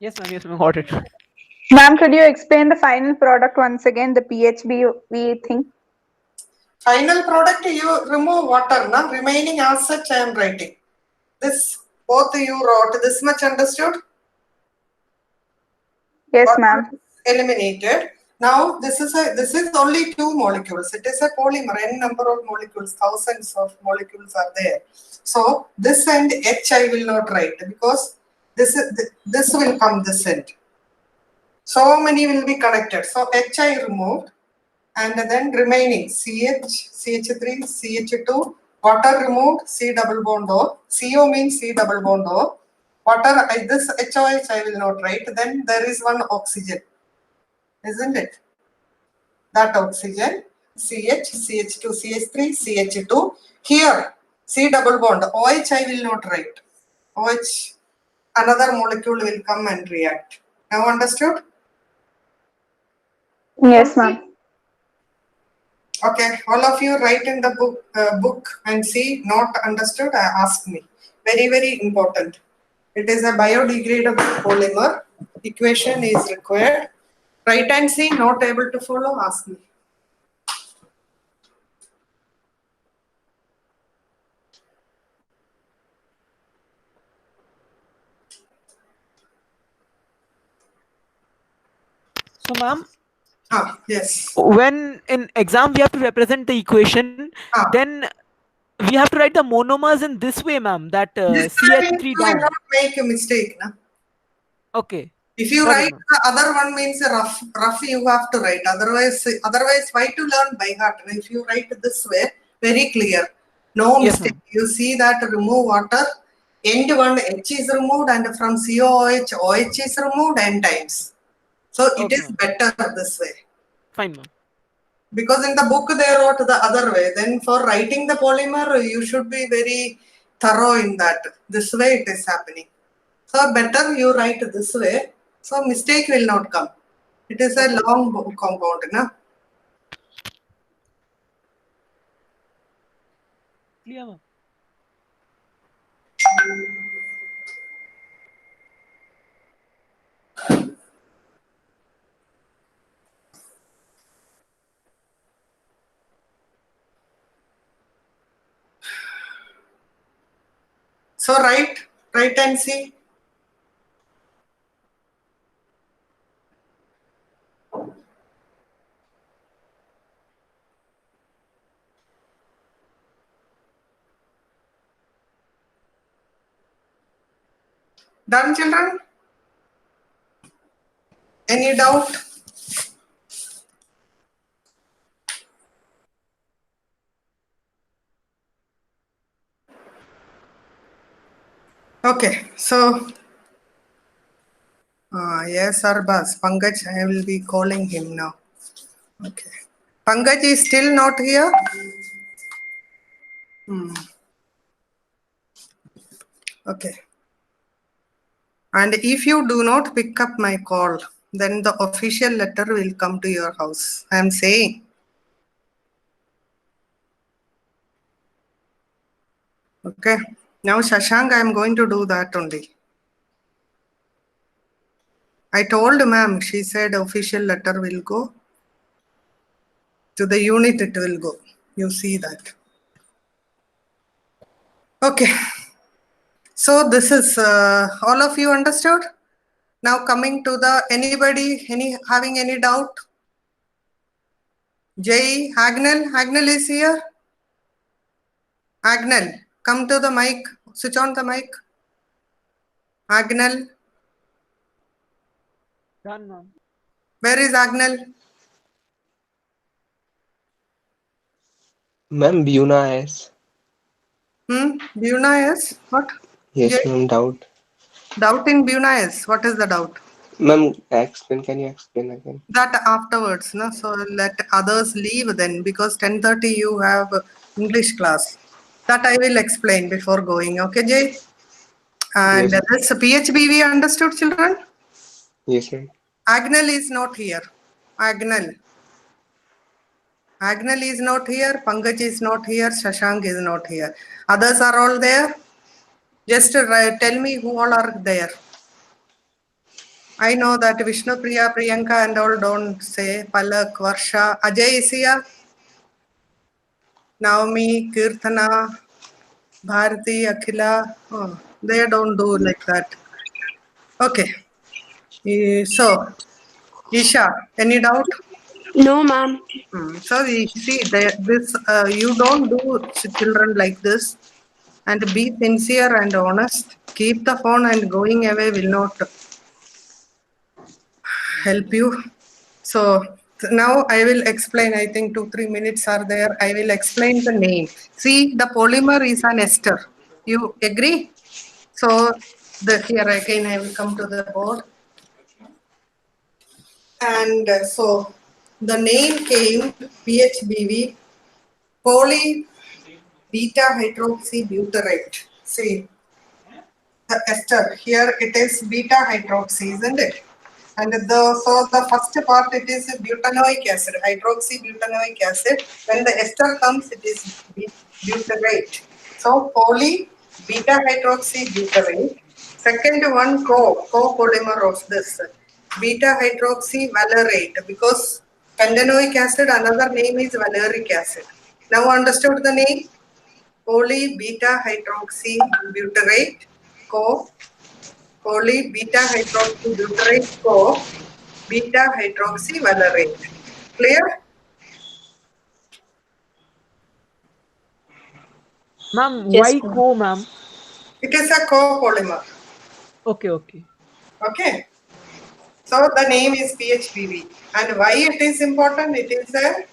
Yes, ma'am. Got it. Ma'am, could you explain the final product once again, the PHB thing? Final product, you remove water, na? Remaining as such I am writing. This, both you wrote, this much understood? Yes, ma'am. Eliminated. Now this is only two molecules. It is a polymer. N number of molecules, thousands of molecules are there. So this end H I will not write because this will come this end. So many will be connected. So H I removed, and then remaining CH, CH3, CH2. Water removed, C double bond O. CO means C double bond O. Water, this HOH I will not write. Then there is one oxygen, isn't it? That oxygen, CH, CH2, CH3, CH2. Here, C double bond, OH I will not write. OH, another molecule will come and react. Now understood? Yes, ma'am. Okay, all of you write in the book and see, not understood, ask me. Very, very important. It is a biodegradable polymer. Equation is required. Write and see, not able to follow, ask me. So, ma'am, yes. when in exam we have to represent the equation, then we have to write the monomers in this way, ma'am. That This CH3 you will down. not make a mistake. Na? Okay. If you Got it, write ma'am. the other one means rough you have to write. Otherwise, why to learn by heart? If you write this way, very clear, no Yes, mistake. ma'am. You see that remove water, end one H is removed, and from COOH, OH is removed n times. So it Okay, is ma'am. better this way. Fine, ma'am. Because in the book they wrote the other way. Then for writing the polymer, you should be very thorough in that. This way it is happening. So better you write this way, so mistake will not come. It is a long compound, na? Clear, ma'am. So write and see. Done, children? Any doubt? Okay, so yes, Arbas, Pankaj, I will be calling him now. Okay. Pankaj is still not here? Okay. And if you do not pick up my call, then the official letter will come to your house. I am saying. Okay. Now, Shashank, I am going to do that only. I told ma'am, she said official letter will go. To the unit it will go. You see that. Okay. So this is, all of you understood? Now coming to the, anybody, having any doubt? Jay, Agnel is here? Agnel, come to the mic, switch on the mic. Agnel. Done, ma'am. Where is Agnel? Ma'am, Buna is. Buna is? What? Yes, Jay? ma'am, doubt. Doubt in Buna is? What is the doubt? Ma'am, explain. Can you explain again? That afterwards, no? So let others leave then, because 10:30 you have English class. That I will explain before going. Okay, Jay? And Yes. this PHB understood, children? Yes, ma'am. Agnel is not here. Agnel is not here. Pankaj is not here. Shashank is not here. Others are all there. Just tell me who all are there. I know that Vishnu Priya, Priyanka and all don't say. Palak, Varsha, Ajay is here. Naomi, Kirtana, Bharati, Akhila. Oh, they don't do like that. Okay. So, Isha, any doubt? No, ma'am. So we see this. You don't do children like this, and be sincere and honest. Keep the phone and going away will not help you. So now I will explain. I think 2-3 minutes are there. I will explain the name. See, the polymer is an ester. You agree? So here again I will come to the board. And so the name came PHBV, poly beta hydroxybutyrate. See, the ester here it is beta hydroxy, isn't it? And so the first part it is butanoic acid, hydroxybutanoic acid. When the ester comes, it is butyrate. So poly beta hydroxybutyrate. Second one copolymer of this beta hydroxy valerate, because pentanoic acid another name is valeric acid. Now understood the name? Poly beta hydroxy butyrate, poly beta hydroxy butyrate, beta hydroxyvalerate. Clear? Ma'am, Yes, why ma'am. co, ma'am? It is a copolymer. Okay, okay. Okay. So the name is PHPV. And why it is important? It is a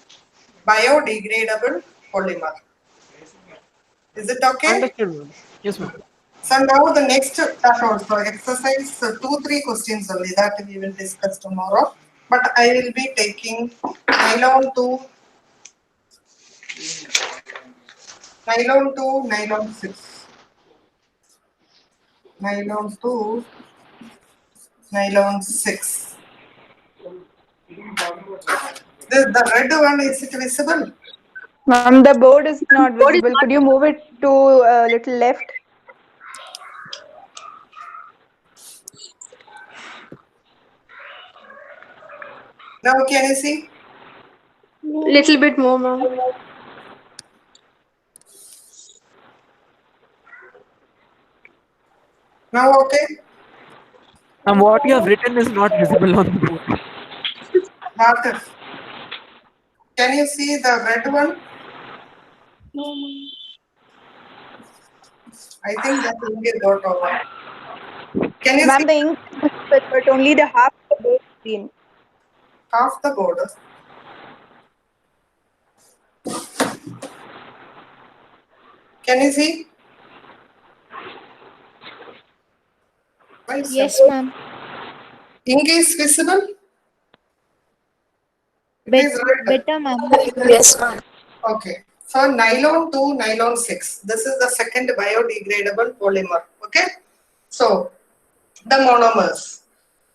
biodegradable polymer. Is it okay? Understood, ma'am. Yes, ma'am. So now the next that also exercise 2-3 questions only that we will discuss tomorrow. But I will be taking nylon to nylon 6. Nylon to nylon 6. The red one, is it visible? Ma'am, the board is not visible. Could you move it to a little left? Now can you see? Little bit more, ma'am. Now okay? And what you have written is not visible on the board. Marker. Can you see the red one? I think that ink is got over. Can you Ma'am, see the ink is visible, but only the half of the board is green. half the border? Can you see? Yes, ma'am. Ink is visible? It is red. Better, ma'am. Yes, ma'am. Okay. So nylon to nylon 6. This is the second biodegradable polymer. Okay. So the monomers.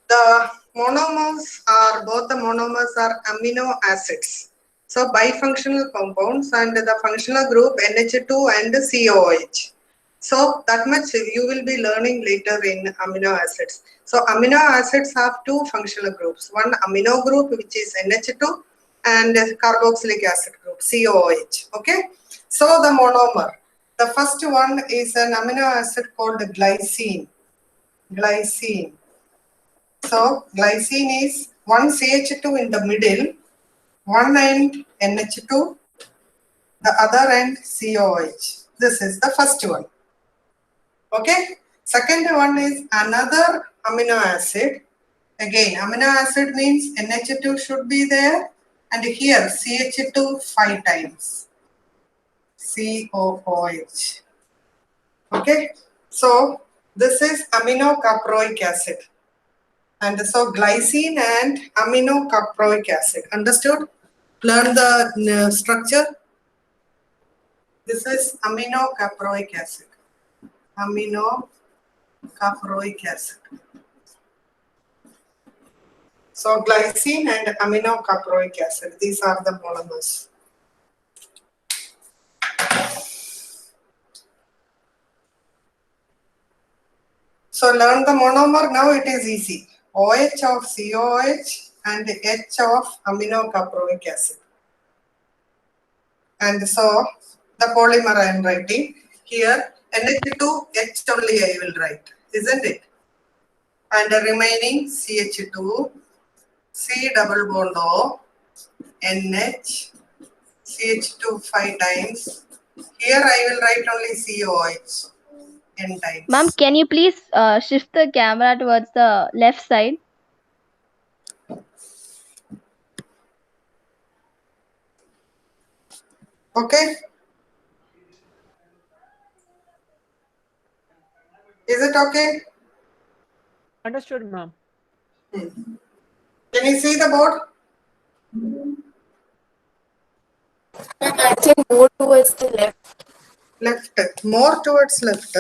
The monomers are both the monomers are amino acids. So bifunctional compounds and the functional group NH2 and COOH. So that much you will be learning later in amino acids. So amino acids have two functional groups. One amino group which is NH2 and carboxylic acid group COOH. Okay. So the monomer. The first one is an amino acid called glycine. Glycine. So glycine is one CH2 in the middle, one end NH2, the other end COH. This is the first one. Okay. Second one is another amino acid. Again, amino acid means NH2 should be there, and here CH2 5 times. COOH. Okay. So this is aminocaproic acid. And so glycine and aminocaproic acid. Understood? Learn the structure. This is aminocaproic acid. Aminocaproic acid. So glycine and aminocaproic acid. These are the monomers. So learn the monomer. Now it is easy. OH of COH and H of aminocaproic acid. And so the polymer I am writing here NH2H only I will write, isn't it? And the remaining CH2, C double bond O, NH, CH2 5 times. Here I will write only COH n times. Ma'am, can you please shift the camera towards the left side? Okay. Is it okay? Understood, ma'am. Can you see the board? I think more towards the left. Left. More towards left.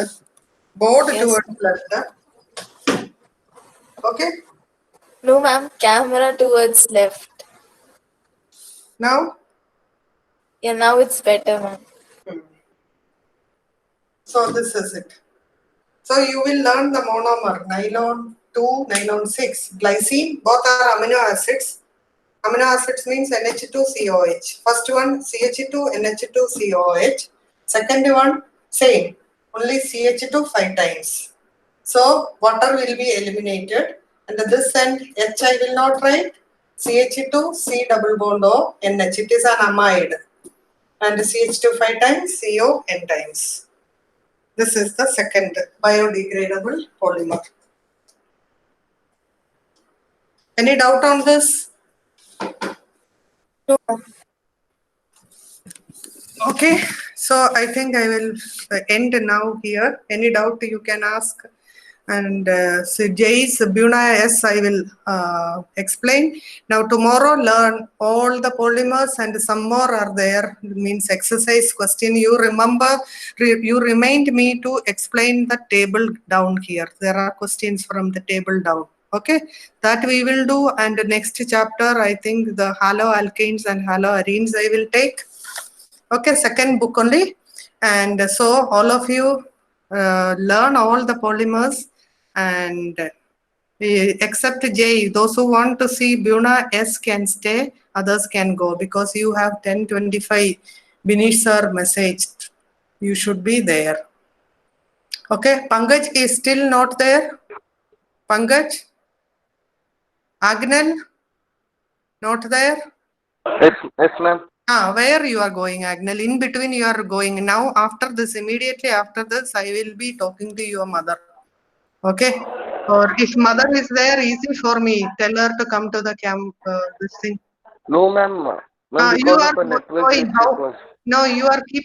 Board Yes. towards left. Okay. No, ma'am. Camera towards left. Now? Yeah, now it's better, ma'am. So this is it. So you will learn the monomer, nylon 2, nylon 6, glycine, both are amino acids. Amino acids means NH2COH. First one CH2, NH2COH. Second one same, only CH2 5 times. So water will be eliminated And this end, H I will not write. CH2, C double bond O, NH. It is an amide. And CH2 5 times, CO n times. This is the second biodegradable polymer. Any doubt on this? No. Okay, so I think I will end now here. Any doubt you can ask. And so J's, Buna S, I will explain. Now tomorrow learn all the polymers and some more are there. It means exercise question. You remember, you remind me to explain the table down here. There are questions from the table down. Okay, that we will do. And the next chapter, I think the haloalkanes and haloarenes I will take. Okay, second book only. And so all of you learn all the polymers and except J, those who want to see Buna S can stay, others can go because you have 10:25 Binish sir message. You should be there. Okay, Pankaj is still not there. Pankaj? Agnel? Not there? Yes, ma'am. Where you are going, Agnel? In between you are going. Now after this, immediately after this, I will be talking to your mother. Okay? Or if mother is there, easy for me. Tell her to come to the camp, this thing. No, ma'am. Ma'am, You because are of a network going glitch, how? it was. No, you are keeping